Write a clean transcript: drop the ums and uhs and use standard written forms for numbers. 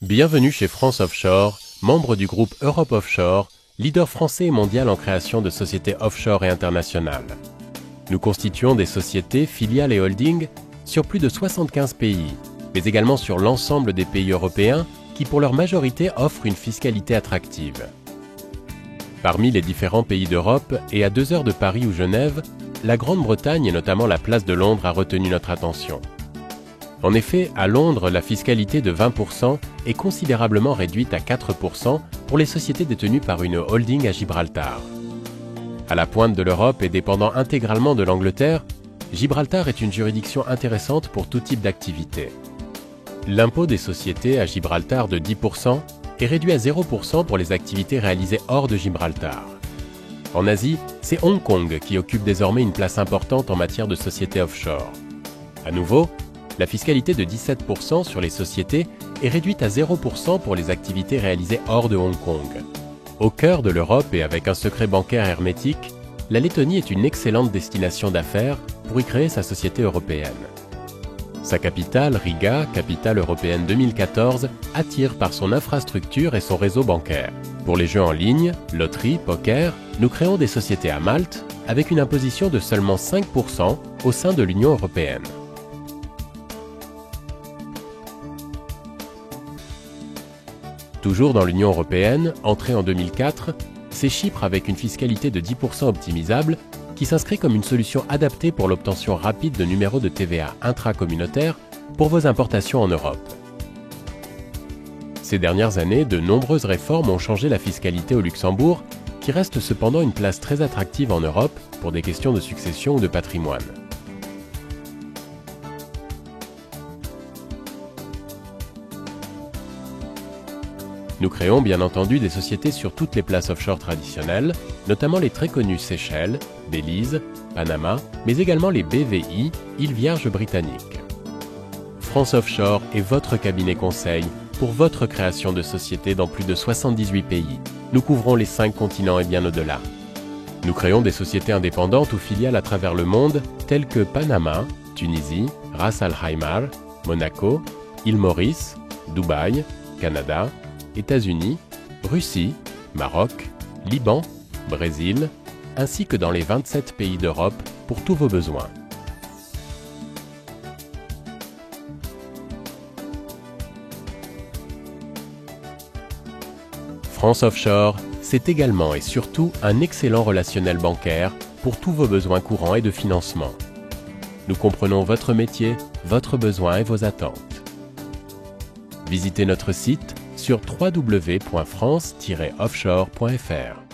Bienvenue chez France Offshore, membre du groupe Europe Offshore, leader français et mondial en création de sociétés offshore et internationales. Nous constituons des sociétés, filiales et holdings sur plus de 75 pays, mais également sur l'ensemble des pays européens qui pour leur majorité offrent une fiscalité attractive. Parmi les différents pays d'Europe et à 2 heures de Paris ou Genève, la Grande-Bretagne et notamment la place de Londres a retenu notre attention. En effet, à Londres, la fiscalité de 20% est considérablement réduite à 4% pour les sociétés détenues par une holding à Gibraltar. À la pointe de l'Europe et dépendant intégralement de l'Angleterre, Gibraltar est une juridiction intéressante pour tout type d'activité. L'impôt des sociétés à Gibraltar de 10% est réduit à 0% pour les activités réalisées hors de Gibraltar. En Asie, c'est Hong Kong qui occupe désormais une place importante en matière de sociétés offshore. À nouveau, la fiscalité de 17% sur les sociétés est réduite à 0% pour les activités réalisées hors de Hong Kong. Au cœur de l'Europe et avec un secret bancaire hermétique, la Lettonie est une excellente destination d'affaires pour y créer sa société européenne. Sa capitale, Riga, capitale européenne 2014, attire par son infrastructure et son réseau bancaire. Pour les jeux en ligne, loterie, poker, nous créons des sociétés à Malte avec une imposition de seulement 5% au sein de l'Union européenne. Toujours dans l'Union européenne, entrée en 2004, c'est Chypre avec une fiscalité de 10% optimisable qui s'inscrit comme une solution adaptée pour l'obtention rapide de numéros de TVA intracommunautaires pour vos importations en Europe. Ces dernières années, de nombreuses réformes ont changé la fiscalité au Luxembourg, qui reste cependant une place très attractive en Europe pour des questions de succession ou de patrimoine. Nous créons bien entendu des sociétés sur toutes les places offshore traditionnelles, notamment les très connues Seychelles, Belize, Panama, mais également les BVI, îles Vierges britanniques. France Offshore est votre cabinet conseil pour votre création de sociétés dans plus de 78 pays. Nous couvrons les 5 continents et bien au-delà. Nous créons des sociétés indépendantes ou filiales à travers le monde, telles que Panama, Tunisie, Ras Al Khaimah, Monaco, île Maurice, Dubaï, Canada, États-Unis, Russie, Maroc, Liban, Brésil, ainsi que dans les 27 pays d'Europe pour tous vos besoins. France Offshore, c'est également et surtout un excellent relationnel bancaire pour tous vos besoins courants et de financement. Nous comprenons votre métier, votre besoin et vos attentes. Visitez notre site sur www.france-offshore.fr.